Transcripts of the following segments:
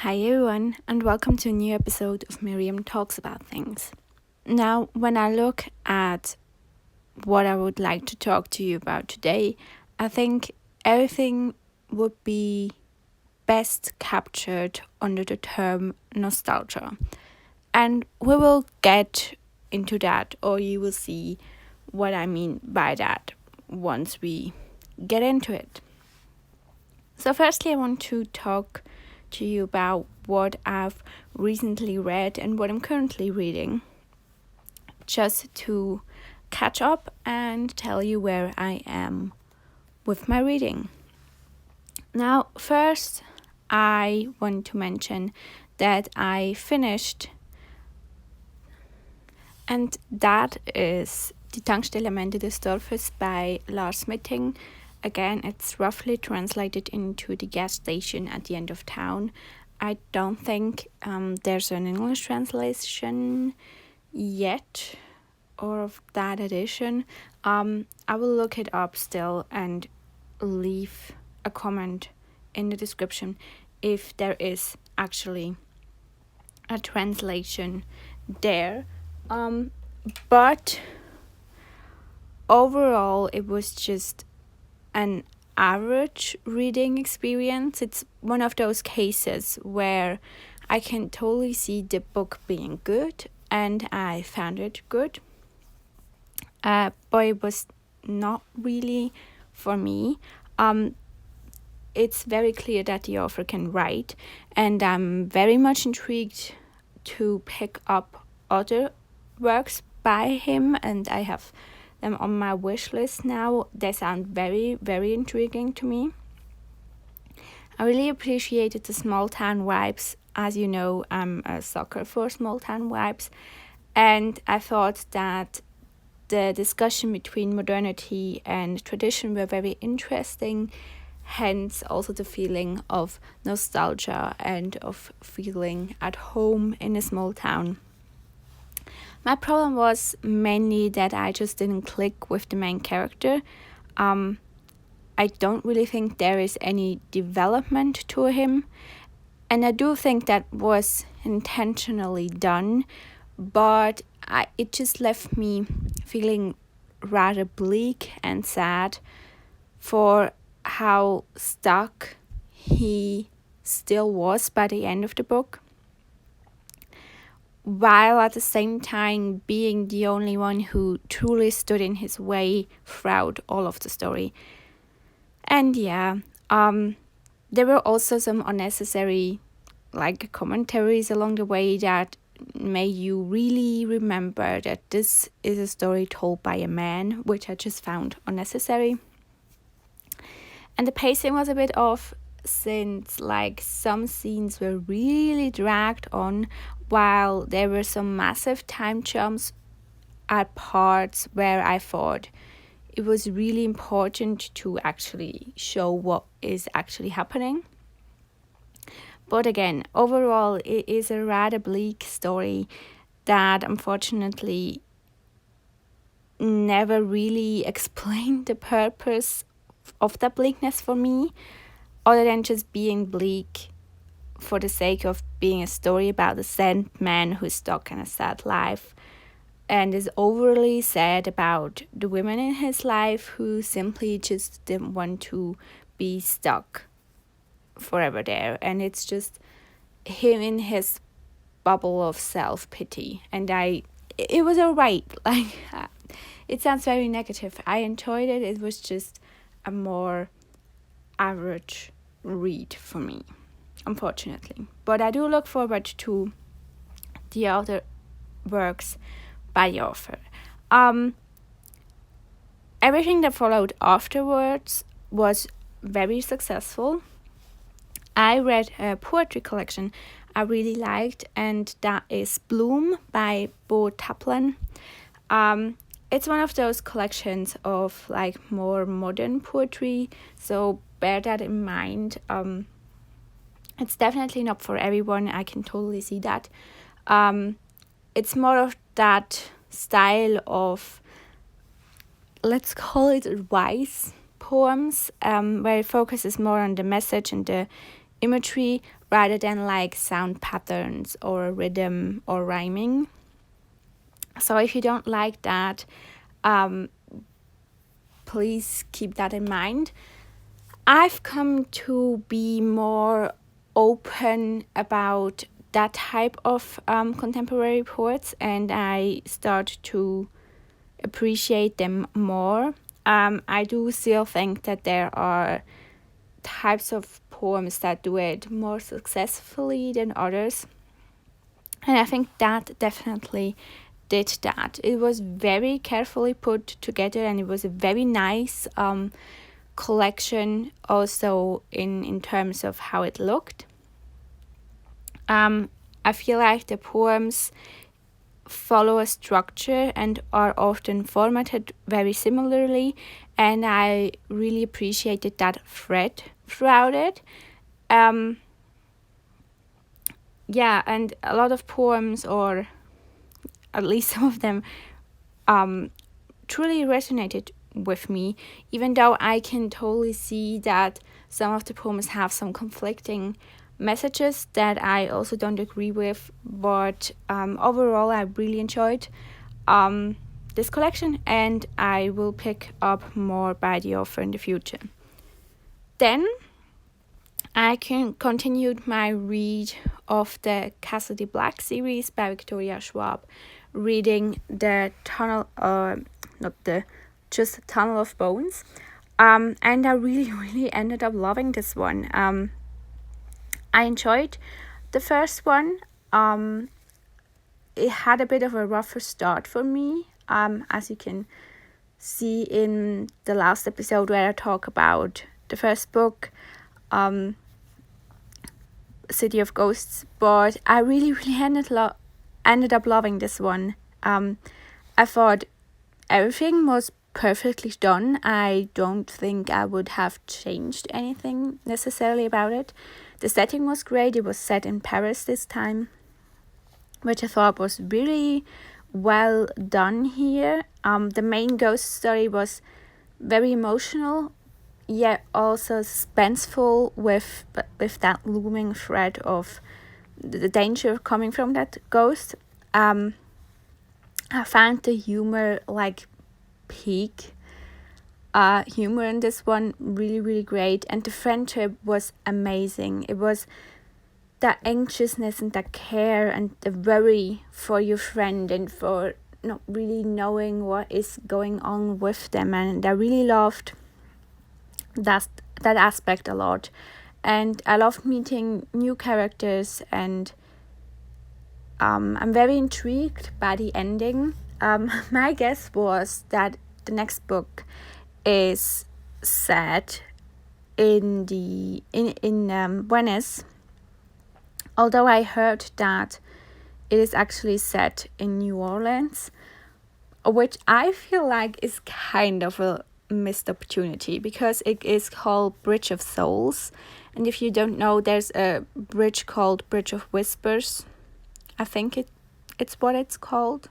Hi everyone, and welcome to a new episode of Miriam Talks About Things. Now, when I look at what I would like to talk to you about today, I think everything would be best captured under the term nostalgia. And we will get into that, or you will see what I mean by that once we get into it. So, firstly, I want to talk to you about what I've recently read and what I'm currently reading, just to catch up and tell you where I am with my reading. Now, first, I want to mention that I finished, and that is Die Tankstelle am Ende des Dorfs by Lars Mytting. Again, it's roughly translated into the gas station at the end of town. I don't think there's an English translation yet or of that edition. I will look it up still and leave a comment in the description if there is actually a translation there. But overall, it was just an average reading experience. It's one of those cases where I can totally see the book being good, and I found it good. But it was not really for me. It's very clear that the author can write, and I'm very much intrigued to pick up other works by him, and I have them on my wish list now. They sound very, very intriguing to me. I really appreciated the small town vibes. As you know, I'm a sucker for small town vibes, and I thought that the discussion between modernity and tradition were very interesting, hence also the feeling of nostalgia and of feeling at home in a small town. My problem was mainly that I just didn't click with the main character. I don't really think there is any development to him, and I do think that was intentionally done, but it just left me feeling rather bleak and sad for how stuck he still was by the end of the book, while at the same time being the only one who truly stood in his way throughout all of the story. And there were also some unnecessary commentaries along the way that made you really remember that this is a story told by a man, which I just found unnecessary. And the pacing was a bit off, since some scenes were really dragged on, while there were some massive time jumps at parts where I thought it was really important to actually show what is actually happening. But again, overall, it is a rather bleak story that unfortunately never really explained the purpose of the bleakness for me, other than just being bleak for the sake of being a story about a sad man who's stuck in a sad life and is overly sad about the women in his life who simply just didn't want to be stuck forever there. And it's just him in his bubble of self-pity. And it was alright. It sounds very negative. I enjoyed it. It was just a more average read for me, unfortunately. But I do look forward to the other works by the author. Everything that followed afterwards was very successful. I read a poetry collection I really liked, and that is Bloom by Beau Taplin. It's one of those collections of more modern poetry, so bear that in mind. It's definitely not for everyone. I can totally see that. It's more of that style of, let's call it wise poems, where it focuses more on the message and the imagery, rather than like sound patterns or rhythm or rhyming. So if you don't like that, please keep that in mind. I've come to be more open about that type of contemporary poets, and I start to appreciate them more. I do still think that there are types of poems that do it more successfully than others, and I think that definitely did that. It was very carefully put together, and it was a very nice collection also in terms of how it looked. I feel like the poems follow a structure and are often formatted very similarly, and I really appreciated that thread throughout it. Yeah, and a lot of poems, or at least some of them, truly resonated with me, even though I can totally see that some of the poems have some conflicting messages that I also don't agree with. But overall, I really enjoyed this collection, and I will pick up more by the author in the future. Then I continued my read of the Cassidy Black series by Victoria Schwab, reading the Tunnel of Bones. And I really ended up loving this one. I enjoyed the first one. It had a bit of a rougher start for me, as you can see in the last episode where I talk about the first book, City of Ghosts, but I really ended up loving this one. I thought everything was perfectly done. I don't think I would have changed anything necessarily about it. The setting was great. It was set in Paris this time, which I thought was really well done here. The main ghost story was very emotional, yet also suspenseful, with that looming threat of the danger coming from that ghost. I found the humor, like peak humor in this one, really great, and the friendship was amazing. It was that anxiousness and that care and the worry for your friend and for not really knowing what is going on with them, and I really loved that aspect a lot. And I loved meeting new characters, and I'm very intrigued by the ending. My guess was that the next book is set in Venice, although I heard that it is actually set in New Orleans, which I feel like is kind of a missed opportunity, because it is called Bridge of Souls, and if you don't know, there's a bridge called Bridge of Whispers. I think it's what it's called,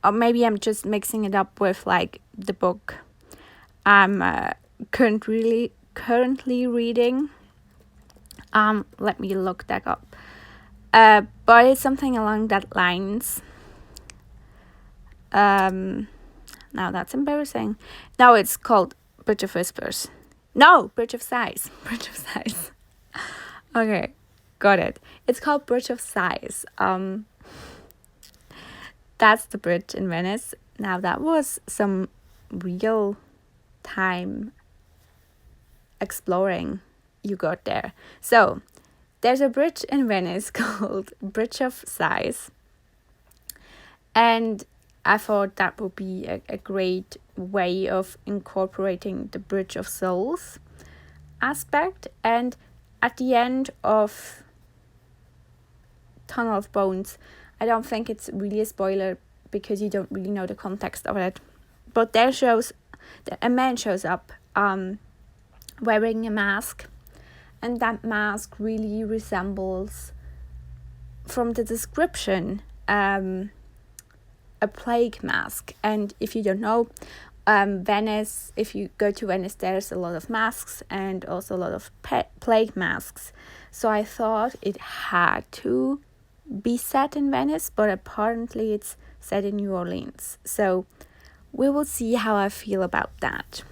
or maybe I'm just mixing it up with like the book I'm currently reading. Let me look that up. But it's something along that lines. Now that's embarrassing. No, it's called Bridge of Whispers. No, Bridge of Sighs. Bridge of Sighs. Okay, got it. It's called Bridge of Sighs. That's the bridge in Venice. Now that was some real time exploring you got there. So there's a bridge in Venice called Bridge of Sighs, and I thought that would be a great way of incorporating the Bridge of Souls aspect. And at the end of Tunnel of Bones, I don't think it's really a spoiler because you don't really know the context of it, but a man shows up wearing a mask, and that mask really resembles, from the description, a plague mask. And if you don't know, Venice, if you go to Venice, there's a lot of masks and also a lot of plague masks. So I thought it had to be set in Venice, but apparently it's set in New Orleans. So we will see how I feel about that.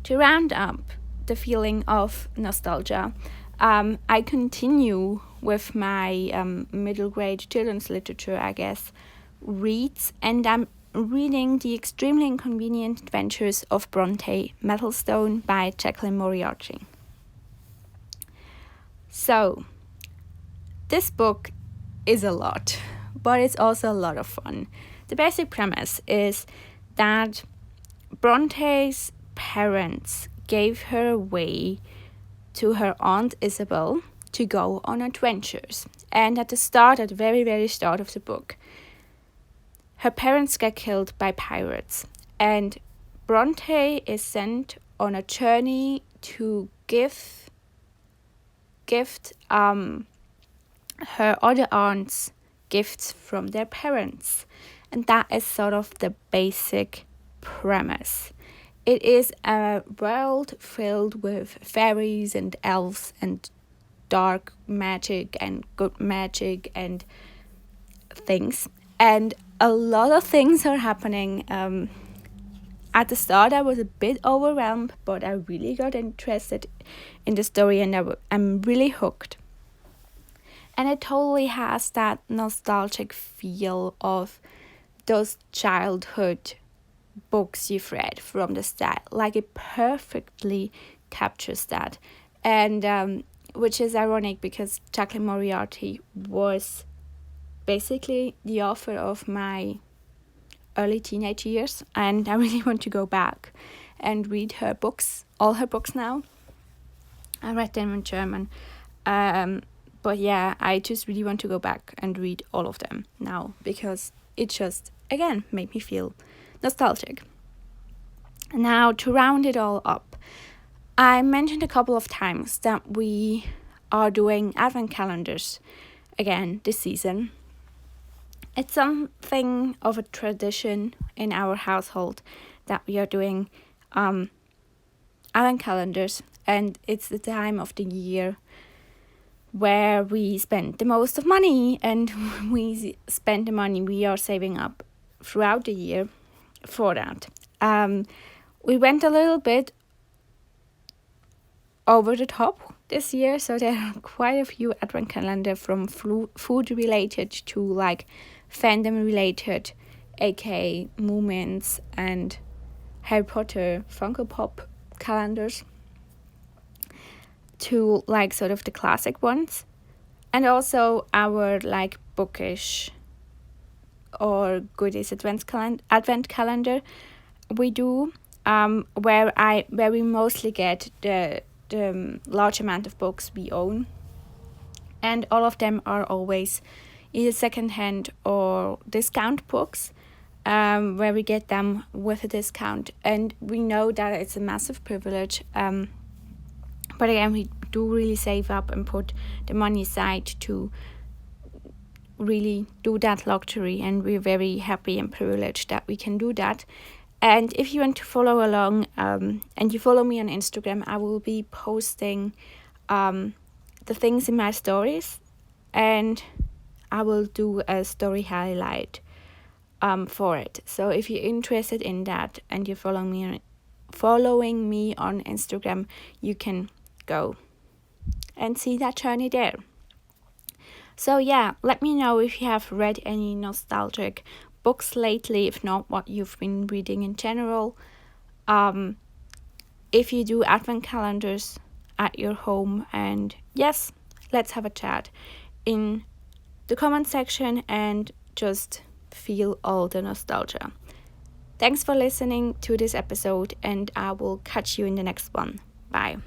To round up the feeling of nostalgia, I continue with my middle grade children's literature, I guess, reads, and I'm reading The Extremely Inconvenient Adventures of Bronte, Mettlestone by Jaclyn Moriarty. So, this book is a lot, but it's also a lot of fun. The basic premise is that Bronte's parents gave her away to her Aunt Isabel to go on adventures. And at the very, very start of the book, her parents get killed by pirates. And Bronte is sent on a journey to gift her other aunts gifts from their parents. And that is sort of the basic premise. It is a world filled with fairies and elves and dark magic and good magic and things. And a lot of things are happening. At the start, I was a bit overwhelmed, but I really got interested in the story and I'm really hooked. And it totally has that nostalgic feel of those childhood books you've read from the start. Like, it perfectly captures that. And which is ironic because Jaclyn Moriarty was basically the author of my early teenage years, and I really want to go back and read her books, all her books now. I read them in German. But yeah, I just really want to go back and read all of them now because it just, again, made me feel nostalgic. Now, to round it all up, I mentioned a couple of times that we are doing advent calendars again this season. It's something of a tradition in our household that we are doing advent calendars, and it's the time of the year where we spend the most of money, and we spend the money we are saving up throughout the year for that. We went a little bit over the top this year, so there are quite a few advent calendar from food related to like fandom related, aka Moomins and Harry Potter Funko Pop calendars, to like sort of the classic ones, and also our like bookish or goodies advent calendar we do, where we mostly get the large amount of books we own, and all of them are always either secondhand or discount books, where we get them with a discount, and we know that it's a massive privilege, but again, we do really save up and put the money aside to really do that luxury, and we're very happy and privileged that we can do that. And if you want to follow along, and you follow me on Instagram, I will be posting the things in my stories, and I will do a story highlight for it. So if you're interested in that and you're following me on Instagram, you can go and see that journey there. So yeah, let me know if you have read any nostalgic books lately, if not, what you've been reading in general. If you do advent calendars at your home, and yes, let's have a chat in the comment section and just feel all the nostalgia. Thanks for listening to this episode, and I will catch you in the next one. Bye.